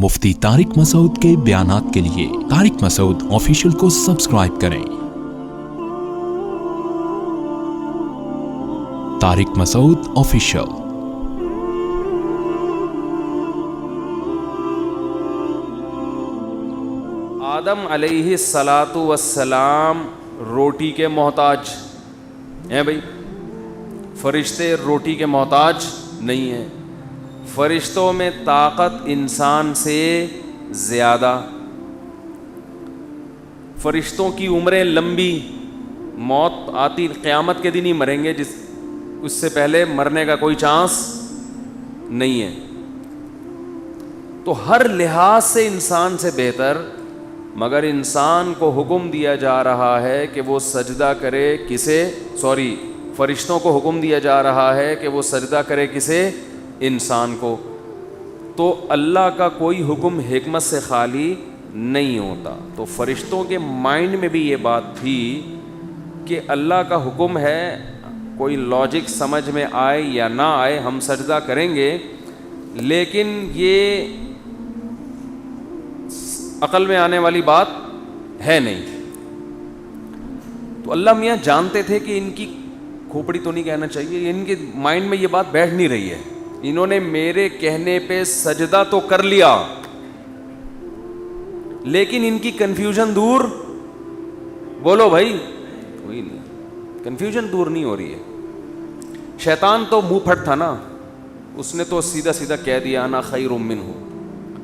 مفتی طارق مسعود کے بیانات کے لیے طارق مسعود آفیشیل کو سبسکرائب کریں۔ طارق مسعود آفیشیل۔ آدم علیہ الصلاۃ والسلام روٹی کے محتاج ہیں بھائی، فرشتے روٹی کے محتاج نہیں ہیں۔ فرشتوں میں طاقت انسان سے زیادہ، فرشتوں کی عمریں لمبی، موت آتی قیامت کے دن ہی مریں گے، اس سے پہلے مرنے کا کوئی چانس نہیں ہے۔ تو ہر لحاظ سے انسان سے بہتر، مگر انسان کو حکم دیا جا رہا ہے کہ وہ سجدہ کرے فرشتوں کو حکم دیا جا رہا ہے کہ وہ سجدہ کرے کسے؟ انسان کو۔ تو اللہ کا کوئی حکم حکمت سے خالی نہیں ہوتا۔ تو فرشتوں کے مائنڈ میں بھی یہ بات تھی کہ اللہ کا حکم ہے، کوئی لاجک سمجھ میں آئے یا نہ آئے ہم سجدہ کریں گے، لیکن یہ عقل میں آنے والی بات ہے نہیں۔ تو اللہ میاں جانتے تھے کہ ان کی کھوپڑی تو نہیں کہنا چاہیے، ان کے مائنڈ میں یہ بات بیٹھ نہیں رہی ہے، انہوں نے میرے کہنے پہ سجدہ تو کر لیا، لیکن ان کی کنفیوژن دور، بولو بھائی، کوئی نہیں، کنفیوژن دور نہیں ہو رہی ہے۔ شیطان تو منہ پھٹ تھا نا، اس نے تو سیدھا سیدھا کہہ دیا انا خیر منہ۔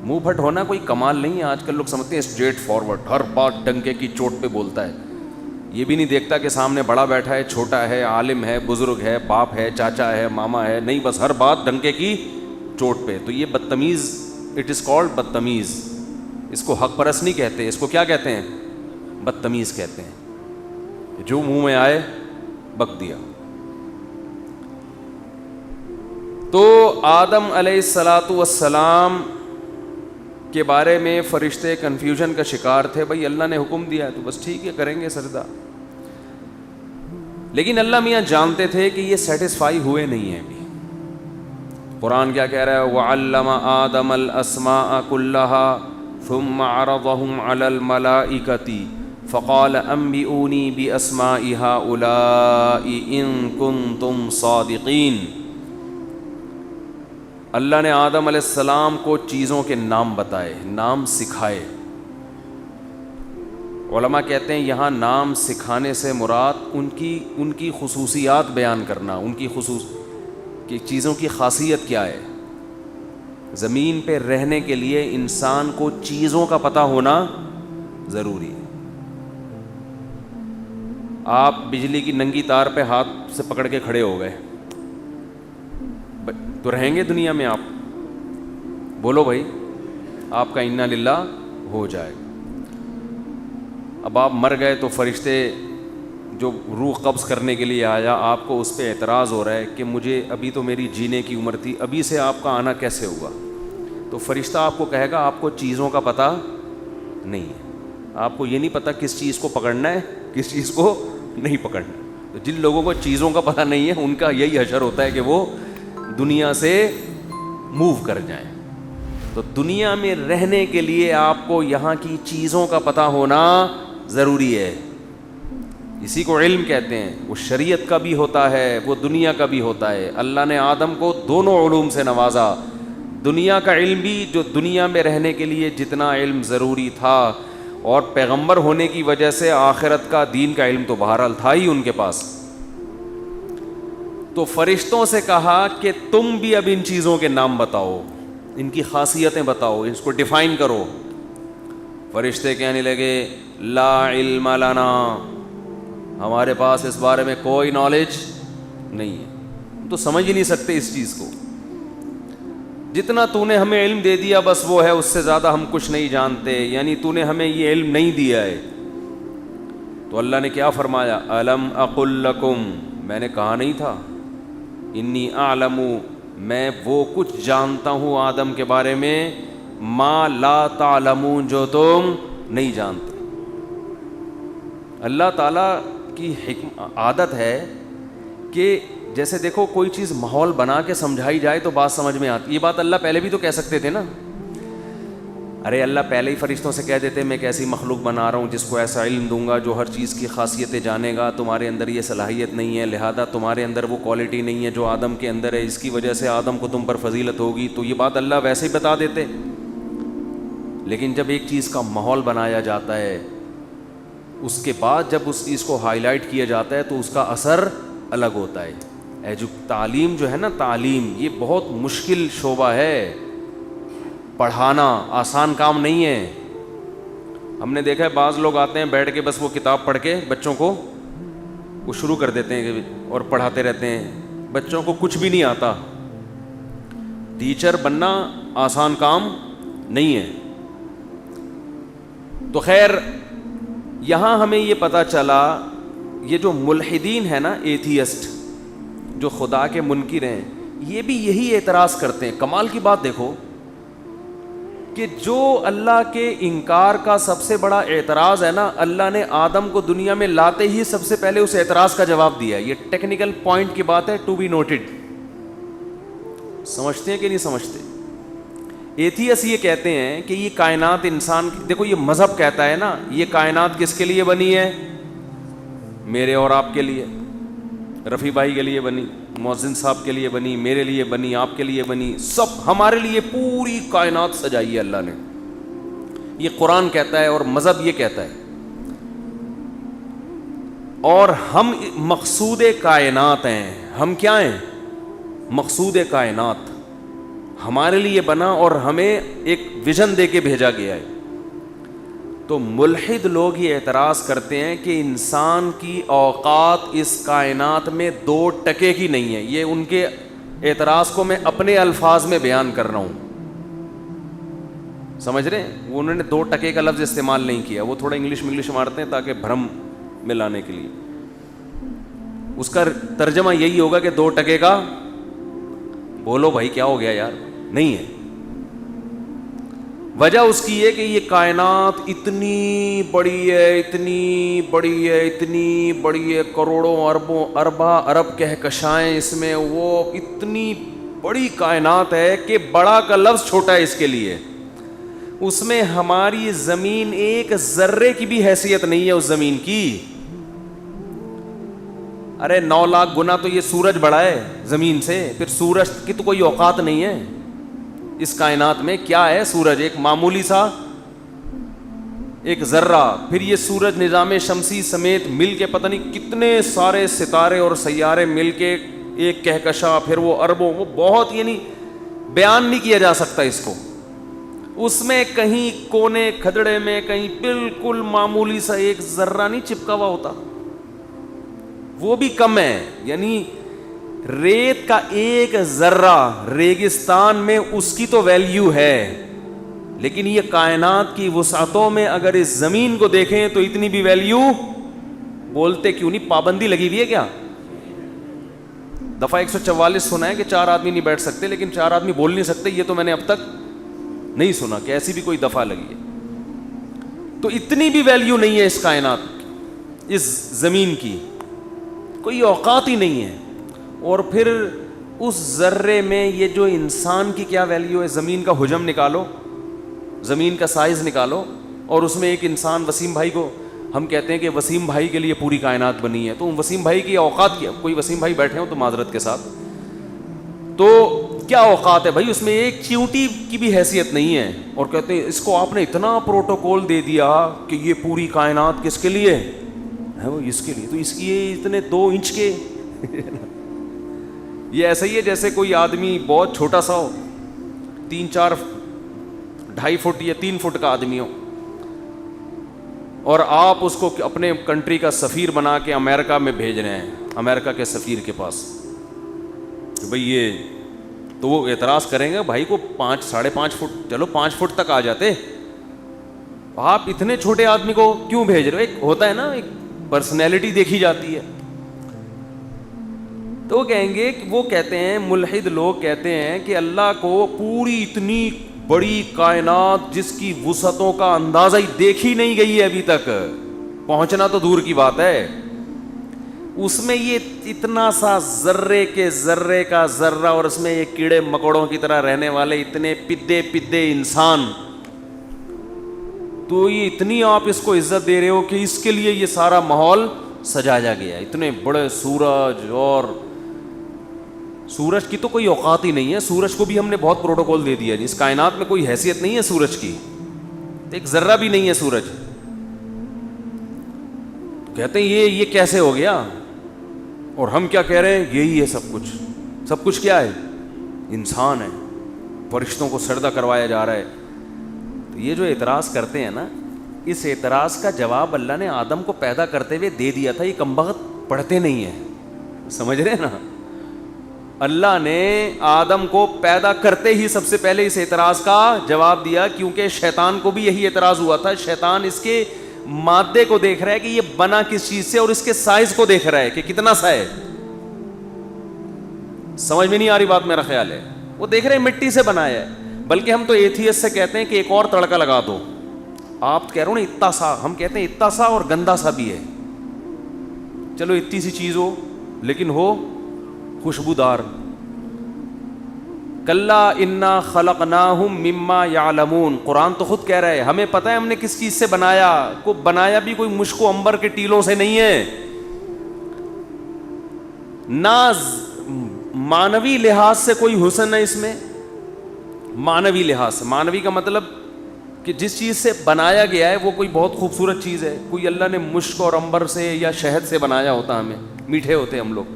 منہ پھٹ ہونا کوئی کمال نہیں ہے، آج کل لوگ سمجھتے ہیں اسٹریٹ فارورڈ، ہر بات ڈنکے کی چوٹ پہ بولتا ہے، یہ بھی نہیں دیکھتا کہ سامنے بڑا بیٹھا ہے، چھوٹا ہے، عالم ہے، بزرگ ہے، باپ ہے، چاچا ہے، ماما ہے، نہیں بس ہر بات ڈنکے کی چوٹ پہ۔ تو یہ بدتمیز، اٹ از کالڈ بدتمیز، اس کو حق پرست نہیں کہتے، اس کو کیا کہتے ہیں؟ بدتمیز کہتے ہیں، جو منہ میں آئے بک دیا۔ تو آدم علیہ الصلاۃ والسلام کے بارے میں فرشتے کنفیوژن کا شکار تھے، بھائی اللہ نے حکم دیا ہے تو بس ٹھیک ہے کریں گے سجدہ، لیکن اللہ میاں جانتے تھے کہ یہ سیٹسفائی ہوئے نہیں ہیں ابھی۔ قرآن کیا کہہ رہا ہے؟ وَعَلَّمَ آدَمَ الْأَسْمَاءَ كُلَّهَا ثُمَّ عَرَضَهُمْ عَلَى الْمَلَائِكَةِ فَقَالَ أَنبِئُونِي بِأَسْمَاءِ هَؤُلَاءِ إِن كُنتُمْ صَادِقِينَ۔ اللہ نے آدم علیہ السلام کو چیزوں کے نام بتائے، نام سکھائے۔ علماء کہتے ہیں یہاں نام سکھانے سے مراد ان کی خصوصیات بیان کرنا، ان کی کہ چیزوں کی خاصیت کیا ہے۔ زمین پہ رہنے کے لیے انسان کو چیزوں کا پتہ ہونا ضروری ہے۔ آپ بجلی کی ننگی تار پہ ہاتھ سے پکڑ کے کھڑے ہو گئے تو رہیں گے دنیا میں آپ؟ بولو بھائی، آپ کا انا للہ ہو جائے گا۔ اب آپ مر گئے تو فرشتے جو روح قبض کرنے کے لیے آیا، آپ کو اس پہ اعتراض ہو رہا ہے کہ مجھے ابھی تو میری جینے کی عمر تھی، ابھی سے آپ کا آنا کیسے ہوا؟ تو فرشتہ آپ کو کہے گا آپ کو چیزوں کا پتہ نہیں ہے، آپ کو یہ نہیں پتہ کس چیز کو پکڑنا ہے، کس چیز کو نہیں پکڑنا۔ تو جن لوگوں کو چیزوں کا پتہ نہیں ہے ان کا یہی حشر ہوتا ہے کہ وہ دنیا سے موو کر جائیں۔ تو دنیا میں رہنے کے لیے آپ کو یہاں کی چیزوں کا پتہ ہونا ضروری ہے، اسی کو علم کہتے ہیں۔ وہ شریعت کا بھی ہوتا ہے، وہ دنیا کا بھی ہوتا ہے۔ اللہ نے آدم کو دونوں علوم سے نوازا، دنیا کا علم بھی جو دنیا میں رہنے کے لیے جتنا علم ضروری تھا، اور پیغمبر ہونے کی وجہ سے آخرت کا دین کا علم تو بہرحال تھا ہی ان کے پاس۔ تو فرشتوں سے کہا کہ تم بھی اب ان چیزوں کے نام بتاؤ، ان کی خاصیتیں بتاؤ، اس کو ڈیفائن کرو۔ فرشتے کہنے لگے لا علم لنا، ہمارے پاس اس بارے میں کوئی نالج نہیں ہے، ہم تو سمجھ ہی نہیں سکتے اس چیز کو، جتنا تو نے ہمیں علم دے دیا بس وہ ہے، اس سے زیادہ ہم کچھ نہیں جانتے، یعنی تو نے ہمیں یہ علم نہیں دیا ہے۔ تو اللہ نے کیا فرمایا؟ الم اقل لکم، میں نے کہا نہیں تھا، انی اعلم، میں وہ کچھ جانتا ہوں آدم کے بارے میں، ما لا تعلمون، جو تم نہیں جانتے۔ اللہ تعالیٰ کی عادت ہے کہ جیسے دیکھو کوئی چیز ماحول بنا کے سمجھائی جائے تو بات سمجھ میں آتی، یہ بات اللہ پہلے بھی تو کہہ سکتے تھے نا ارے اللہ پہلے ہی فرشتوں سے کہہ دیتے میں ایک ایسی مخلوق بنا رہا ہوں جس کو ایسا علم دوں گا جو ہر چیز کی خاصیتیں جانے گا, تمہارے اندر یہ صلاحیت نہیں ہے, لہذا تمہارے اندر وہ کوالٹی نہیں ہے جو آدم کے اندر ہے, اس کی وجہ سے آدم کو تم پر فضیلت ہوگی. تو یہ بات اللہ ویسے ہی بتا دیتے. لیکن جب ایک چیز کا ماحول بنایا جاتا ہے, اس کے بعد جب اس چیز کو ہائی لائٹ کیا جاتا ہے تو اس کا اثر الگ ہوتا ہے. تعلیم جو ہے نا, تعلیم یہ بہت مشکل شعبہ ہے. پڑھانا آسان کام نہیں ہے. ہم نے دیکھا ہے بعض لوگ آتے ہیں بیٹھ کے بس وہ کتاب پڑھ کے بچوں کو وہ شروع کر دیتے ہیں اور پڑھاتے رہتے ہیں. بچوں کو کچھ بھی نہیں آتا. ٹیچر بننا آسان کام نہیں ہے. تو خیر یہاں ہمیں یہ پتہ چلا, یہ جو ملحدین ہیں نا, ایتھیسٹ, جو خدا کے منکر ہیں, یہ بھی یہی اعتراض کرتے ہیں. کمال کی بات دیکھو کہ جو اللہ کے انکار کا سب سے بڑا اعتراض ہے نا, اللہ نے آدم کو دنیا میں لاتے ہی سب سے پہلے اس اعتراض کا جواب دیا. یہ ٹیکنیکل پوائنٹ کی بات ہے, ٹو بی نوٹڈ. سمجھتے ہیں کہ نہیں سمجھتے؟ ایتھیس یہ کہتے ہیں کہ یہ کائنات انسان, دیکھو یہ مذہب کہتا ہے نا یہ کائنات کس کے لیے بنی ہے, میرے اور آپ کے لیے, رفیع بھائی کے لیے بنی, مؤذن صاحب کے لیے بنی, میرے لیے بنی, آپ کے لیے بنی, سب ہمارے لیے پوری کائنات سجائی ہے اللہ نے. یہ قرآن کہتا ہے اور مذہب یہ کہتا ہے. اور ہم مقصود کائنات ہیں. ہم کیا ہیں؟ مقصود کائنات. ہمارے لیے بنا اور ہمیں ایک ویژن دے کے بھیجا گیا ہے. تو ملحد لوگ یہ اعتراض کرتے ہیں کہ انسان کی اوقات اس کائنات میں 2% کی نہیں ہے. یہ ان کے اعتراض کو میں اپنے الفاظ میں بیان کر رہا ہوں, سمجھ رہے ہیں؟ وہ انہوں نے 2% کا لفظ استعمال نہیں کیا, وہ تھوڑا انگلش مارتے ہیں تاکہ بھرم میں لانے کے لیے. اس کا ترجمہ یہی ہوگا کہ 2% کا, بولو بھائی کیا ہو گیا یار, نہیں ہے. وجہ اس کی ہے کہ یہ کائنات اتنی بڑی ہے, اتنی بڑی ہے, اتنی بڑی ہے, کروڑوں اربوں اربا ارب کہکشائیں اس میں, وہ اتنی بڑی کائنات ہے کہ بڑا کا لفظ چھوٹا ہے اس کے لیے. اس میں ہماری زمین ایک ذرے کی بھی حیثیت نہیں ہے اس زمین کی. ارے 9 لاکھ گنا تو یہ سورج بڑا ہے زمین سے, پھر سورج کی تو کوئی اوقات نہیں ہے اس کائنات میں. کیا ہے سورج؟ ایک معمولی سا ایک ذرہ. پھر یہ سورج نظام شمسی سمیت مل کے پتہ نہیں کتنے سارے ستارے اور سیارے مل کے ایک کہکشاں, پھر وہ اربوں, وہ بہت, یعنی بیان نہیں کیا جا سکتا اس کو. اس میں کہیں کونے کھدڑے میں کہیں بالکل معمولی سا ایک ذرہ نہیں چپکا ہوا ہوتا, وہ بھی کم ہے. یعنی ریت کا ایک ذرہ ریگستان میں اس کی تو ویلیو ہے, لیکن یہ کائنات کی وسعتوں میں اگر اس زمین کو دیکھیں تو اتنی بھی ویلیو, بولتے کیوں نہیں؟ پابندی لگی ہوئی ہے کیا؟ دفعہ 144 سنا ہے کہ 4 آدمی نہیں بیٹھ سکتے, لیکن 4 آدمی بول نہیں سکتے, یہ تو میں نے اب تک نہیں سنا کہ ایسی بھی کوئی دفعہ لگی ہے. تو اتنی بھی ویلیو نہیں ہے اس کائنات, اس زمین کی کوئی اوقات ہی نہیں ہے. اور پھر اس ذرے میں یہ جو انسان کی کیا ویلیو ہے؟ زمین کا حجم نکالو, زمین کا سائز نکالو, اور اس میں ایک انسان وسیم بھائی کو ہم کہتے ہیں کہ وسیم بھائی کے لیے پوری کائنات بنی ہے. تو وسیم بھائی کی اوقات کیا؟ کوئی وسیم بھائی بیٹھے ہوں تو معذرت کے ساتھ, تو کیا اوقات ہے بھائی؟ اس میں ایک چیونٹی کی بھی حیثیت نہیں ہے. اور کہتے ہیں اس کو آپ نے اتنا پروٹوکول دے دیا کہ یہ پوری کائنات کس کے لیے ہے؟ وہ اس کے لیے. تو اس کی یہ اتنے 2 انچ کے یہ ایسا ہی ہے جیسے کوئی آدمی بہت چھوٹا سا ہو, 3-4 2.5 فٹ یا 3 فٹ کا آدمی ہو, اور آپ اس کو اپنے کنٹری کا سفیر بنا کے امریکہ میں بھیج رہے ہیں, امریکہ کے سفیر کے پاس, کہ بھئی یہ, تو وہ اعتراض کریں گے بھائی کو 5-5.5 فٹ, چلو 5 فٹ تک آ جاتے, آپ اتنے چھوٹے آدمی کو کیوں بھیج رہے ہو؟ ایک ہوتا ہے نا, ایک پرسنالٹی دیکھی جاتی ہے. تو کہیں گے, وہ کہتے ہیں ملحد لوگ کہتے ہیں کہ اللہ کو پوری اتنی بڑی کائنات جس کی وسعتوں کا اندازہ ہی دیکھی نہیں گئی ہے ابھی تک, پہنچنا تو دور کی بات ہے, اس میں یہ اتنا سا ذرے کے ذرے کا ذرہ, اور اس میں یہ کیڑے مکوڑوں کی طرح رہنے والے اتنے پدے انسان, تو یہ اتنی آپ اس کو عزت دے رہے ہو کہ اس کے لیے یہ سارا ماحول سجایا گیا, اتنے بڑے سورج, اور سورج کی تو کوئی اوقات ہی نہیں ہے, سورج کو بھی ہم نے بہت پروٹوکول دے دیا, اس کائنات میں کوئی حیثیت نہیں ہے سورج کی, ایک ذرہ بھی نہیں ہے سورج. کہتے ہیں یہ کیسے ہو گیا, اور ہم کیا کہہ رہے ہیں, یہی ہے سب کچھ. سب کچھ کیا ہے, انسان ہے, فرشتوں کو سجدہ کروایا جا رہا ہے. تو یہ جو اعتراض کرتے ہیں نا, اس اعتراض کا جواب اللہ نے آدم کو پیدا کرتے ہوئے دے دیا تھا. یہ کمبخت پڑھتے نہیں ہیں, سمجھ رہے ہیں نا. اللہ نے آدم کو پیدا کرتے ہی سب سے پہلے اس اعتراض کا جواب دیا, کیونکہ شیطان کو بھی یہی اعتراض ہوا تھا. شیطان اس کے مادے کو دیکھ رہا ہے کہ یہ بنا کس چیز سے, اور اس کے سائز کو دیکھ رہا ہے کہ کتنا سا ہے. سمجھ میں نہیں آ رہی بات, میرا خیال ہے. وہ دیکھ رہے ہیں مٹی سے بنایا ہے. بلکہ ہم تو ایتھیسٹ سے کہتے ہیں کہ ایک اور تڑکا لگا دو. آپ کہہ رہے ہو نا اتنا سا, ہم کہتے ہیں اتنا سا اور گندا سا بھی ہے. چلو اتنی سی چیز ہو لیکن ہو خوشبودار. کلا انا خلقناہم مما یعلمون, قرآن تو خود کہہ رہا ہے ہمیں پتہ ہے ہم نے کس چیز سے بنایا. کو بنایا بھی کوئی مشک و عنبر کے ٹیلوں سے نہیں ہے. نہ مانوی لحاظ سے کوئی حسن ہے اس میں. مانوی لحاظ سے, مانوی کا مطلب کہ جس چیز سے بنایا گیا ہے وہ کوئی بہت خوبصورت چیز ہے. کوئی اللہ نے مشک اور عنبر سے یا شہد سے بنایا ہوتا, ہمیں میٹھے ہوتے ہم لوگ.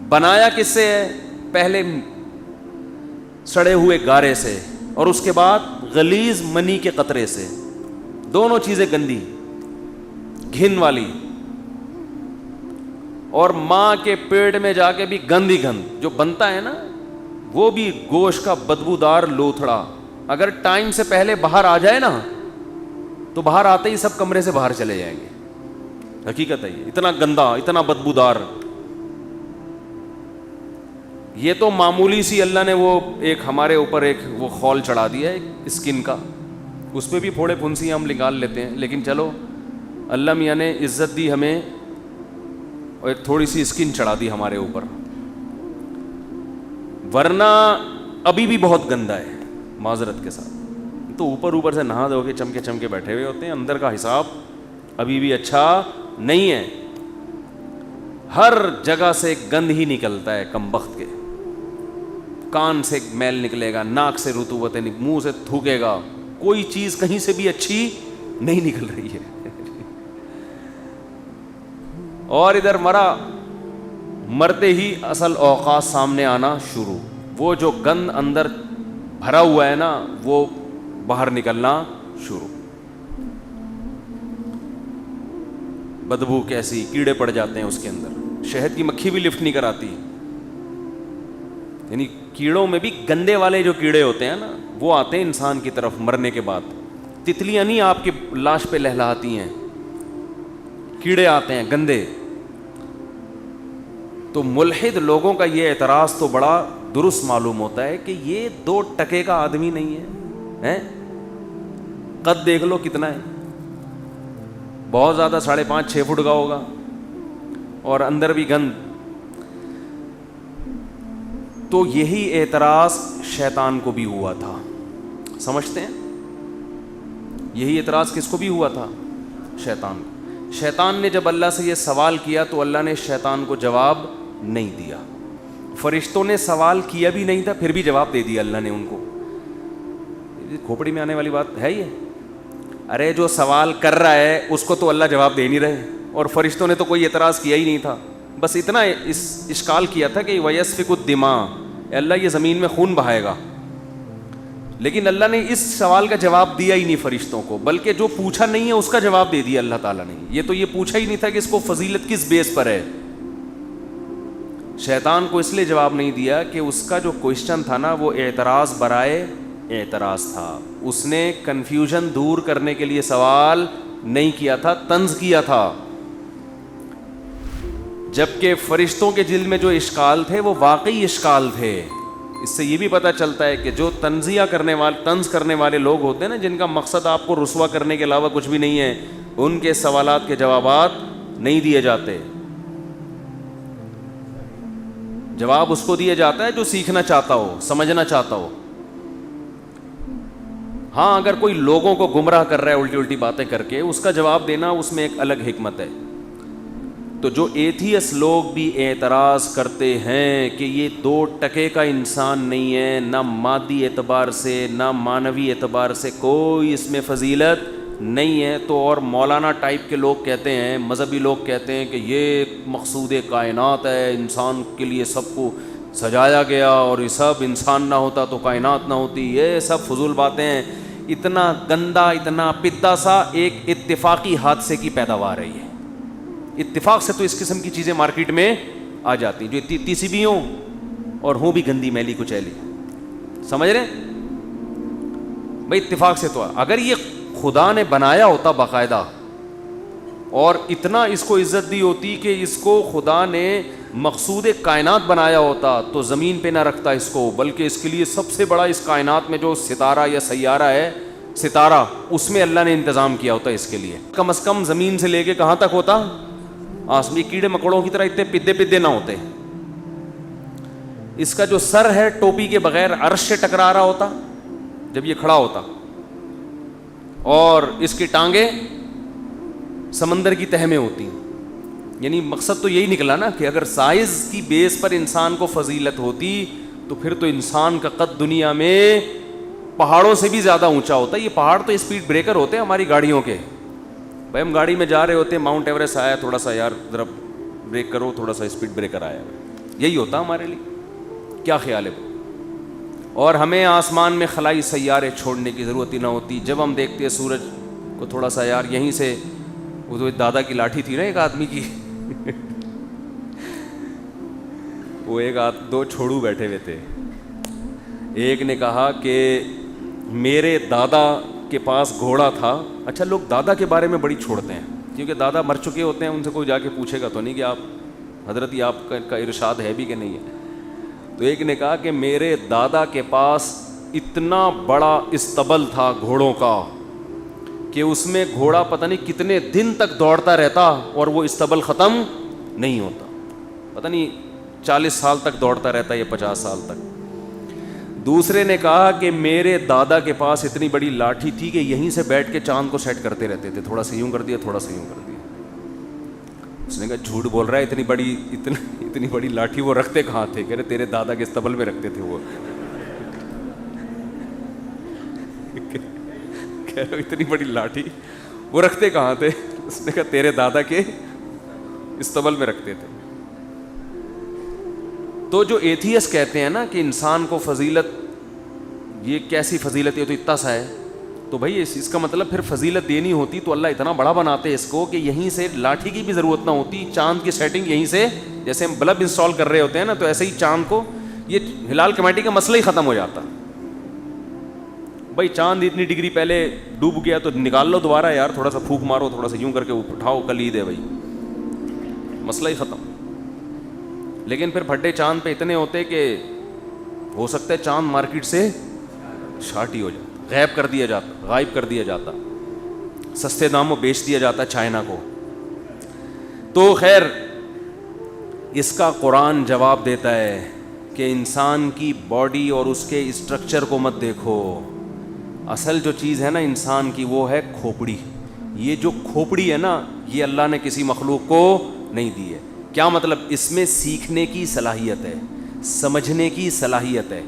بنایا کس سے ہے, پہلے سڑے ہوئے گارے سے, اور اس کے بعد غلیظ منی کے قطرے سے. دونوں چیزیں گندی, گھن والی. اور ماں کے پیٹ میں جا کے بھی گند ہی گند جو بنتا ہے نا, وہ بھی گوشت کا بدبودار لوتھڑا. اگر ٹائم سے پہلے باہر آ جائے نا تو باہر آتے ہی سب کمرے سے باہر چلے جائیں گے. حقیقت ہے یہ, اتنا گندا, اتنا بدبودار. یہ تو معمولی سی اللہ نے وہ ایک ہمارے اوپر ایک وہ خول چڑھا دیا ہے اسکن کا, اس پہ بھی پھوڑے پھنسیاں ہم نکال لیتے ہیں. لیکن چلو اللہ میاں نے عزت دی ہمیں, اور ایک تھوڑی سی اسکن چڑھا دی ہمارے اوپر, ورنہ ابھی بھی بہت گندا ہے معذرت کے ساتھ. تو اوپر سے نہا دھو کے چمکے چمکے بیٹھے ہوئے ہوتے ہیں, اندر کا حساب ابھی بھی اچھا نہیں ہے. ہر جگہ سے گند ہی نکلتا ہے کمبخت کے. کان سے میل نکلے گا, ناک سے رطوبت, منہ سے تھوکے گا, کوئی چیز کہیں سے بھی اچھی نہیں نکل رہی ہے. اور ادھر مرتے ہی اصل اوقات سامنے آنا شروع. وہ جو گند اندر بھرا ہوا ہے نا وہ باہر نکلنا شروع. بدبو کیسی, کیڑے پڑ جاتے ہیں اس کے اندر. شہد کی مکھی بھی لفٹ نہیں کراتی. یعنی کیڑوں میں بھی گندے والے جو کیڑے ہوتے ہیں نا وہ آتے ہیں انسان کی طرف مرنے کے بعد. تتلیاں نہیں آپ کی لاش پہ لہلاتی ہیں, کیڑے آتے ہیں گندے. تو ملحد لوگوں کا یہ اعتراض تو بڑا درست معلوم ہوتا ہے کہ یہ 2 ٹکے کا آدمی نہیں ہے. قد دیکھ لو کتنا ہے, بہت زیادہ 5.5-6 فٹ کا ہوگا, اور اندر بھی گند. تو یہی اعتراض شیطان کو بھی ہوا تھا, سمجھتے ہیں؟ یہی اعتراض کس کو بھی ہوا تھا, شیطان کو. شیطان نے جب اللہ سے یہ سوال کیا تو اللہ نے شیطان کو جواب نہیں دیا. فرشتوں نے سوال کیا بھی نہیں تھا, پھر بھی جواب دے دیا اللہ نے ان کو. کھوپڑی میں آنے والی بات ہے یہ. ارے جو سوال کر رہا ہے اس کو تو اللہ جواب دے نہیں رہے, اور فرشتوں نے تو کوئی اعتراض کیا ہی نہیں تھا. بس اتنا اشکال کیا تھا کہ وَيَسْفِكُ الدِّمَاءَ, اللہ یہ زمین میں خون بہائے گا. لیکن اللہ نے اس سوال کا جواب دیا ہی نہیں فرشتوں کو, بلکہ جو پوچھا نہیں ہے اس کا جواب دے دیا اللہ تعالیٰ نے. یہ تو یہ پوچھا ہی نہیں تھا کہ اس کو فضیلت کس بیس پر ہے. شیطان کو اس لیے جواب نہیں دیا کہ اس کا جو کوشچن تھا نا وہ اعتراض برائے اعتراض تھا. اس نے کنفیوژن دور کرنے کے لیے سوال نہیں کیا تھا, طنز کیا تھا. جبکہ فرشتوں کے دل میں جو اشکال تھے وہ واقعی اشکال تھے. اس سے یہ بھی پتہ چلتا ہے کہ جو طنز کرنے والے لوگ ہوتے ہیں نا, جن کا مقصد آپ کو رسوا کرنے کے علاوہ کچھ بھی نہیں ہے, ان کے سوالات کے جوابات نہیں دیے جاتے. جواب اس کو دیا جاتا ہے جو سیکھنا چاہتا ہو, سمجھنا چاہتا ہو. ہاں اگر کوئی لوگوں کو گمراہ کر رہا ہے الٹی الٹی باتیں کر کے، اس کا جواب دینا اس میں ایک الگ حکمت ہے. تو جو ایتھیس لوگ بھی اعتراض کرتے ہیں کہ یہ 2 ٹکے کا انسان نہیں ہے، نہ مادی اعتبار سے نہ معنوی اعتبار سے کوئی اس میں فضیلت نہیں ہے، تو اور مولانا ٹائپ کے لوگ کہتے ہیں، مذہبی لوگ کہتے ہیں کہ یہ مقصود کائنات ہے، انسان کے لیے سب کو سجایا گیا اور یہ سب انسان نہ ہوتا تو کائنات نہ ہوتی، یہ سب فضول باتیں ہیں. اتنا گندا اتنا پتا سا ایک اتفاقی حادثے کی پیداوار ہے. یہ اتفاق سے تو اس قسم کی چیزیں مارکیٹ میں آ جاتی ہیں جو اتنی سی بھی ہوں اور ہوں بھی گندی میلی کچیلی. سمجھ رہے بھائی؟ اتفاق سے تو اگر یہ خدا نے بنایا ہوتا باقاعدہ اور اتنا اس کو عزت دی ہوتی کہ اس کو خدا نے مقصود کائنات بنایا ہوتا تو زمین پہ نہ رکھتا اس کو، بلکہ اس کے لیے سب سے بڑا اس کائنات میں جو ستارہ یا سیارہ ہے، ستارہ، اس میں اللہ نے انتظام کیا ہوتا اس کے لیے. کم از کم زمین سے لے کے کہاں تک ہوتا؟ آسمی کیڑے مکوڑوں کی طرح اتنے پدے پدے نہ ہوتے. اس کا جو سر ہے ٹوپی کے بغیر عرش سے ٹکرا رہا ہوتا جب یہ کھڑا ہوتا، اور اس کی ٹانگیں سمندر کی تہ میں ہوتی. یعنی مقصد تو یہی نکلا نا کہ اگر سائز کی بیس پر انسان کو فضیلت ہوتی تو پھر تو انسان کا قد دنیا میں پہاڑوں سے بھی زیادہ اونچا ہوتا. یہ پہاڑ تو اسپیڈ بریکر ہوتے ہیں ہماری گاڑیوں کے. بھائی ہم گاڑی میں جا رہے ہوتے ہیں، ماؤنٹ ایوریسٹ آیا، تھوڑا سا یار ذرا بریک کرو، تھوڑا سا اسپیڈ بریکر آیا، یہی ہوتا ہمارے لیے. کیا خیال ہے؟ اور ہمیں آسمان میں خلائی سیارے چھوڑنے کی ضرورت ہی نہ ہوتی. جب ہم دیکھتے ہیں سورج کو تھوڑا سا یار یہیں سے، وہ تو دادا کی لاٹھی تھی نا ایک آدمی کی وہ ایک 2 چھوڑو بیٹھے ہوئے تھے. ایک نے کہا کہ میرے دادا کے پاس گھوڑا تھا. اچھا لوگ دادا کے بارے میں بڑی چھوڑتے ہیں کیونکہ دادا مر چکے ہوتے ہیں، ان سے کوئی جا کے پوچھے گا تو نہیں کہ آپ حضرت یہ آپ کا ارشاد ہے بھی کہ نہیں ہے. تو ایک نے کہا کہ میرے دادا کے پاس اتنا بڑا استبل تھا گھوڑوں کا کہ اس میں گھوڑا پتہ نہیں کتنے دن تک دوڑتا رہتا اور وہ استبل ختم نہیں ہوتا. پتہ نہیں 40 سال تک دوڑتا رہتا یا 50 سال تک. دوسرے نے کہا کہ میرے دادا کے پاس اتنی بڑی لاٹھی تھی کہ یہیں سے بیٹھ کے چاند کو سیٹ کرتے رہتے تھے، تھوڑا سا یوں کر دیا، تھوڑا سا یوں کر دیا. اس نے کہا جھوٹ بول رہا ہے، اتنی بڑی لاٹھی وہ رکھتے کہاں تھے؟ کہہ رہے تیرے دادا کے استبل میں رکھتے تھے وہ. کہہ رہے اتنی بڑی لاٹھی وہ رکھتے کہاں تھے؟ اس نے کہا تیرے دادا کے استبل میں رکھتے تھے. تو جو ایتھیس کہتے ہیں نا کہ انسان کو فضیلت، یہ کیسی فضیلت ہے تو اتنا سا ہے، تو بھائی اس کا مطلب پھر فضیلت دینی ہوتی تو اللہ اتنا بڑا بناتے اس کو کہ یہیں سے لاٹھی کی بھی ضرورت نہ ہوتی. چاند کی سیٹنگ یہیں سے، جیسے ہم بلب انسٹال کر رہے ہوتے ہیں نا، تو ایسے ہی چاند کو، یہ ہلال کمیٹی کا مسئلہ ہی ختم ہو جاتا. بھائی چاند اتنی ڈگری پہلے ڈوب گیا تو نکال لو دوبارہ یار، تھوڑا سا پھونک مارو، تھوڑا سا یوں کر کے اٹھاؤ، کل عید ہے بھائی، مسئلہ ہی ختم. لیکن پھر پھٹے چاند پہ اتنے ہوتے کہ ہو سکتا ہے چاند مارکیٹ سے شارٹ ہی ہو جاتا، غائب کر دیا جاتا، سستے داموں بیچ دیا جاتا چائنا کو. تو خیر اس کا قرآن جواب دیتا ہے کہ انسان کی باڈی اور اس کے اسٹرکچر کو مت دیکھو، اصل جو چیز ہے نا انسان کی وہ ہے کھوپڑی. یہ جو کھوپڑی ہے نا یہ اللہ نے کسی مخلوق کو نہیں دی ہے. کیا مطلب؟ اس میں سیکھنے کی صلاحیت ہے، سمجھنے کی صلاحیت ہے.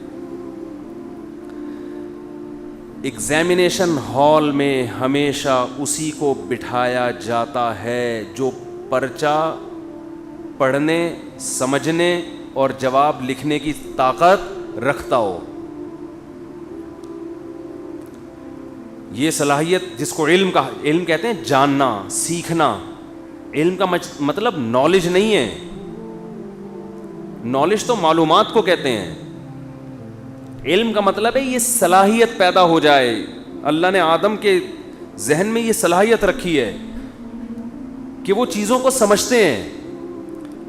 ایگزامینیشن ہال میں ہمیشہ اسی کو بٹھایا جاتا ہے جو پرچہ پڑھنے، سمجھنے اور جواب لکھنے کی طاقت رکھتا ہو. یہ صلاحیت جس کو علم کہتے ہیں، جاننا، سیکھنا. علم کا مطلب نالج نہیں ہے، نالج تو معلومات کو کہتے ہیں. علم کا مطلب ہے یہ صلاحیت پیدا ہو جائے. اللہ نے آدم کے ذہن میں یہ صلاحیت رکھی ہے کہ وہ چیزوں کو سمجھتے ہیں.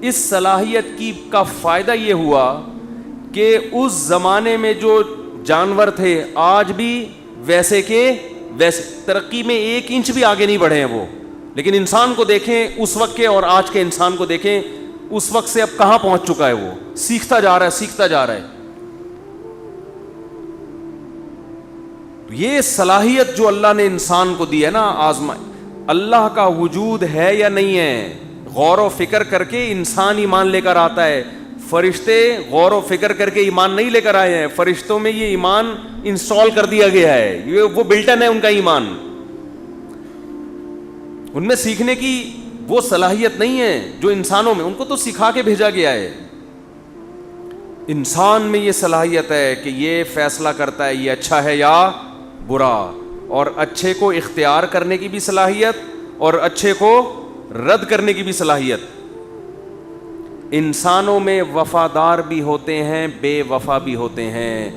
اس صلاحیت کا فائدہ یہ ہوا کہ اس زمانے میں جو جانور تھے آج بھی ویسے کے ویسے، ترقی میں 1 انچ بھی آگے نہیں بڑھے ہیں وہ. لیکن انسان کو دیکھیں اس وقت کے اور آج کے انسان کو دیکھیں، اس وقت سے اب کہاں پہنچ چکا ہے. وہ سیکھتا جا رہا ہے. یہ صلاحیت جو اللہ نے انسان کو دی ہے نا، اللہ کا وجود ہے یا نہیں ہے، غور و فکر کر کے انسان ایمان لے کر آتا ہے. فرشتے غور و فکر کر کے ایمان نہیں لے کر آئے ہیں، فرشتوں میں یہ ایمان انسٹال کر دیا گیا ہے، یہ وہ بلٹن ہے ان کا ایمان. ان میں سیکھنے کی وہ صلاحیت نہیں ہے جو انسانوں میں، ان کو تو سکھا کے بھیجا گیا ہے. انسان میں یہ صلاحیت ہے کہ یہ فیصلہ کرتا ہے یہ اچھا ہے یا برا، اور اچھے کو اختیار کرنے کی بھی صلاحیت اور اچھے کو رد کرنے کی بھی صلاحیت. انسانوں میں وفادار بھی ہوتے ہیں، بے وفا بھی ہوتے ہیں.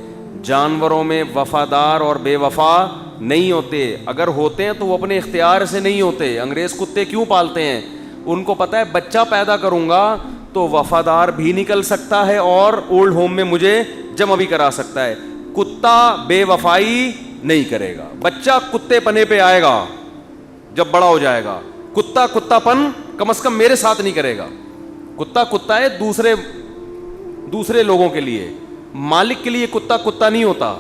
جانوروں میں وفادار اور بے وفا نہیں ہوتے. اگر ہوتے ہیں تو وہ اپنے اختیار سے نہیں ہوتے. انگریز کتے کیوں پالتے ہیں؟ ان کو پتہ ہے بچہ پیدا کروں گا تو وفادار بھی نکل سکتا ہے اور اولڈ ہوم میں مجھے جمع بھی کرا سکتا ہے. کتا بے وفائی نہیں کرے گا. بچہ کتے پنے پہ آئے گا جب بڑا ہو جائے گا. کتا پن کم از کم میرے ساتھ نہیں کرے گا. کتا ہے دوسرے لوگوں کے لیے، مالک کے لیے کتا نہیں ہوتا.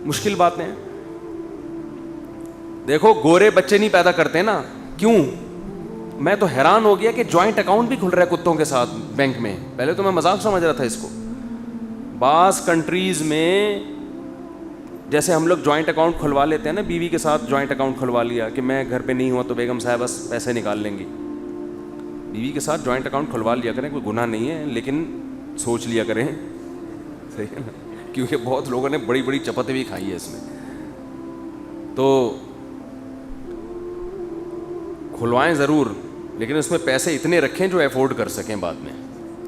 مشکل بات ہے. دیکھو گورے بچے نہیں پیدا کرتے نا، کیوں؟ میں تو حیران ہو گیا کہ جوائنٹ اکاؤنٹ بھی کھل رہا ہے کتوں کے ساتھ بینک میں. پہلے تو میں مذاق سمجھ رہا تھا اس کو. بعض کنٹریز میں جیسے ہم لوگ جوائنٹ اکاؤنٹ کھلوا لیتے ہیں نا، بیوی کے ساتھ جوائنٹ اکاؤنٹ کھلوا لیا کہ میں گھر پہ نہیں ہوا تو بیگم صاحب بس پیسے نکال لیں گی. بیوی کے ساتھ جوائنٹ اکاؤنٹ کھلوا لیا کریں، کوئی گناہ نہیں ہے، لیکن سوچ لیا کریں، صحیح ہے نا، کیونکہ بہت لوگوں نے بڑی بڑی چپتیں بھی کھائی ہے اس میں. تو کھلوائیں ضرور، لیکن اس میں پیسے اتنے رکھیں جو افورڈ کر سکیں بعد میں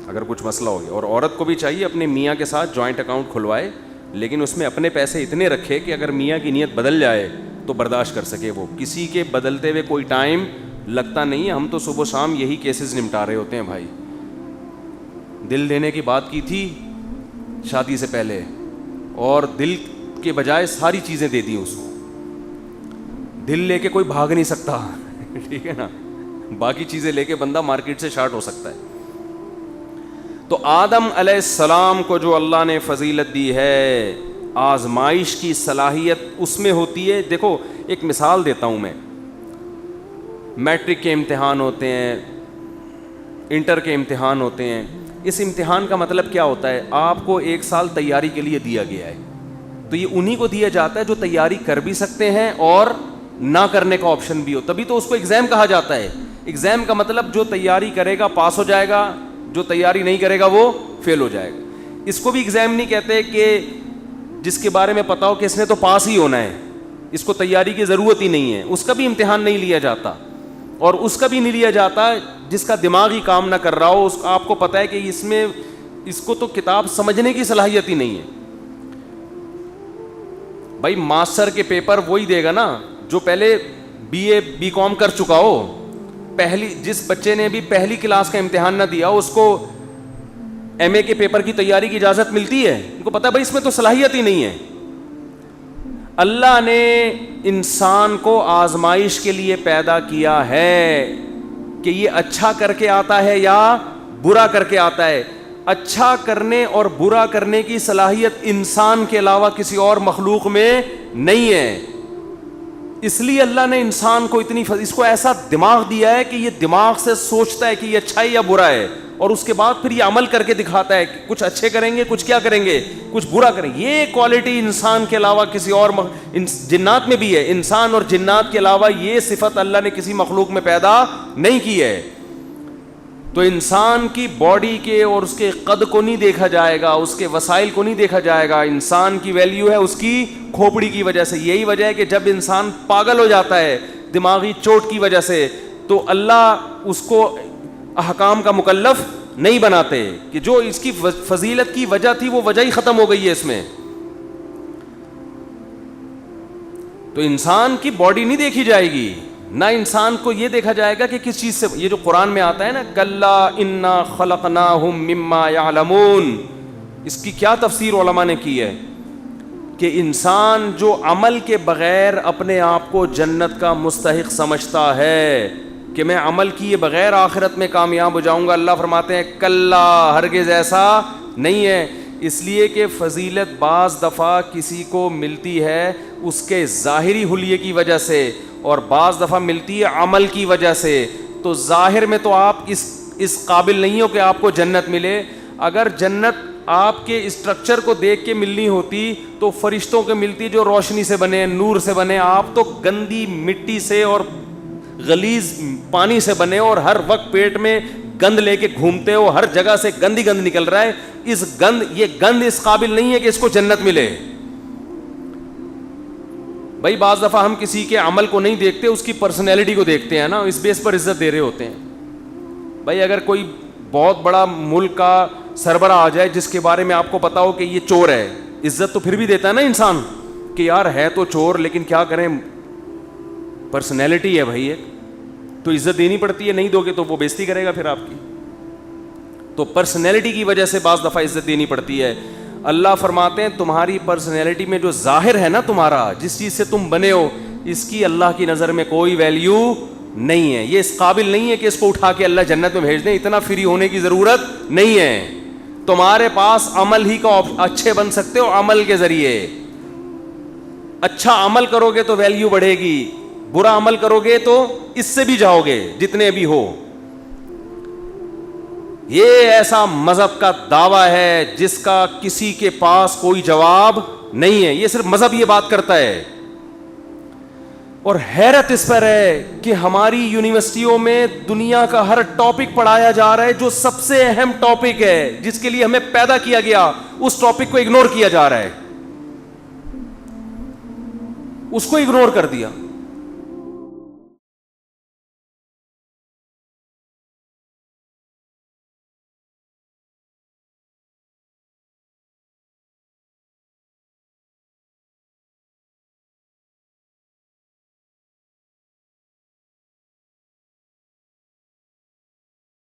اگر کچھ مسئلہ ہو گیا. اور عورت کو بھی چاہیے اپنے میاں کے ساتھ جوائنٹ اکاؤنٹ کھلوائے، لیکن اس میں اپنے پیسے اتنے رکھے کہ اگر میاں کی نیت بدل جائے تو برداشت کر سکے. وہ کسی کے بدلتے ہوئے کوئی ٹائم لگتا نہیں ہے. ہم تو صبح شام یہی کیسز نمٹا رہے ہوتے ہیں بھائی. دل دینے کی بات کی تھی شادی سے پہلے اور دل کے بجائے ساری چیزیں دے دی اس کو. دل لے کے کوئی بھاگ نہیں سکتا ٹھیک ہے نا، باقی چیزیں لے کے بندہ مارکیٹ سے شارٹ ہو سکتا ہے. تو آدم علیہ السلام کو جو اللہ نے فضیلت دی ہے، آزمائش کی صلاحیت اس میں ہوتی ہے. دیکھو ایک مثال دیتا ہوں میں. میٹرک کے امتحان ہوتے ہیں، انٹر کے امتحان ہوتے ہیں. اس امتحان کا مطلب کیا ہوتا ہے؟ آپ کو 1 سال تیاری کے لیے دیا گیا ہے، تو یہ انہی کو دیا جاتا ہے جو تیاری کر بھی سکتے ہیں اور نہ کرنے کا آپشن بھی ہو. تبھی تو اس کو ایگزام کہا جاتا ہے. ایگزام کا مطلب جو تیاری کرے گا پاس ہو جائے گا، جو تیاری نہیں کرے گا وہ فیل ہو جائے گا. اس کو بھی ایگزام نہیں کہتے کہ جس کے بارے میں پتا ہو کہ اس نے تو پاس ہی ہونا ہے، اس کو تیاری کی ضرورت ہی نہیں ہے. اس کا بھی امتحان نہیں لیا جاتا. اور اس کا بھی نہیں لیا جاتا جس کا دماغ ہی کام نہ کر رہا ہو. آپ کو پتا ہے کہ اس کو تو کتاب سمجھنے کی صلاحیت ہی نہیں ہے. بھائی ماسٹر کے پیپر وہی دے گا نا جو پہلے BA BCom کر چکا ہو. جس بچے نے بھی پہلی کلاس کا امتحان نہ دیا اس کو MA کے پیپر کی تیاری کی اجازت ملتی ہے؟ ان کو پتا ہے بھائی اس میں تو صلاحیت ہی نہیں ہے. اللہ نے انسان کو آزمائش کے لیے پیدا کیا ہے کہ یہ اچھا کر کے آتا ہے یا برا کر کے آتا ہے. اچھا کرنے اور برا کرنے کی صلاحیت انسان کے علاوہ کسی اور مخلوق میں نہیں ہے. اس لیے اللہ نے انسان کو اس کو ایسا دماغ دیا ہے کہ یہ دماغ سے سوچتا ہے کہ یہ اچھا ہے یا برا ہے، اور اس کے بعد پھر یہ عمل کر کے دکھاتا ہے کہ کچھ اچھے کریں گے، کچھ کیا کریں گے، کچھ برا کریں گے. یہ کوالٹی انسان کے علاوہ کسی اور جنات میں بھی ہے. انسان اور جنات کے علاوہ یہ صفت اللہ نے کسی مخلوق میں پیدا نہیں کی ہے. تو انسان کی باڈی کے اور اس کے قد کو نہیں دیکھا جائے گا، اس کے وسائل کو نہیں دیکھا جائے گا. انسان کی ویلیو ہے اس کی کھوپڑی کی وجہ سے. یہی وجہ ہے کہ جب انسان پاگل ہو جاتا ہے دماغی چوٹ کی وجہ سے تو اللہ اس کو احکام کا مکلف نہیں بناتے کہ جو اس کی فضیلت کی وجہ تھی وہ وجہ ہی ختم ہو گئی ہے اس میں. تو انسان کی باڈی نہیں دیکھی جائے گی، نہ انسان کو یہ دیکھا جائے گا کہ کس چیز سے. یہ جو قرآن میں آتا ہے نا کلا انا خلقناہم مما یعلمون، اس کی کیا تفسیر علماء نے کی ہے کہ انسان جو عمل کے بغیر اپنے آپ کو جنت کا مستحق سمجھتا ہے کہ میں عمل کیے بغیر آخرت میں کامیاب ہو جاؤں گا، اللہ فرماتے ہیں کلا ہرگز ایسا نہیں ہے. اس لیے کہ فضیلت بعض دفعہ کسی کو ملتی ہے اس کے ظاہری حلیے کی وجہ سے اور بعض دفعہ ملتی ہے عمل کی وجہ سے. تو ظاہر میں تو آپ اس قابل نہیں ہو کہ آپ کو جنت ملے. اگر جنت آپ کے اسٹرکچر کو دیکھ کے ملنی ہوتی تو فرشتوں کو ملتی جو روشنی سے بنے, نور سے بنے. آپ تو گندی مٹی سے اور غلیظ پانی سے بنے اور ہر وقت پیٹ میں گند لے کے گھومتے ہو, ہر جگہ سے گند نکل رہا ہے. یہ گند اس قابل نہیں ہے کہ اس کو جنت ملے. بھائی بعض دفعہ ہم کسی کے عمل کو نہیں دیکھتے, اس کی پرسنالٹی کو دیکھتے ہیں نا, اس بیس پر عزت دے رہے ہوتے ہیں. بھائی اگر کوئی بہت بڑا ملک کا سربراہ آ جائے جس کے بارے میں آپ کو پتا ہو کہ یہ چور ہے, عزت تو پھر بھی دیتا ہے نا انسان کہ یار ہے تو چور لیکن کیا کریں, پرسنالٹی ہے بھائی ایک, تو عزت دینی پڑتی ہے. نہیں دو گے تو وہ بےزتی کرے گا پھر آپ کی. تو پرسنالٹی کی وجہ سے بعض دفعہ عزت دینی پڑتی ہے. اللہ فرماتے ہیں تمہاری پرسنالٹی میں جو ظاہر ہے نا تمہارا, جس چیز سے تم بنے ہو, اس کی اللہ کی نظر میں کوئی ویلیو نہیں ہے. یہ اس قابل نہیں ہے کہ اس کو اٹھا کے اللہ جنت میں بھیج دیں. اتنا فری ہونے کی ضرورت نہیں ہے. تمہارے پاس عمل ہی کا اچھے بن سکتے ہو. عمل کے ذریعے اچھا عمل کرو گے تو ویلیو بڑھے گی, برا عمل کرو گے تو اس سے بھی جاؤ گے جتنے بھی ہو. یہ ایسا مذہب کا دعویٰ ہے جس کا کسی کے پاس کوئی جواب نہیں ہے. یہ صرف مذہب یہ بات کرتا ہے. اور حیرت اس پر ہے کہ ہماری یونیورسٹیوں میں دنیا کا ہر ٹاپک پڑھایا جا رہا ہے جو سب سے اہم ٹاپک ہے, جس کے لیے ہمیں پیدا کیا گیا, اس ٹاپک کو اگنور کیا جا رہا ہے, اس کو اگنور کر دیا.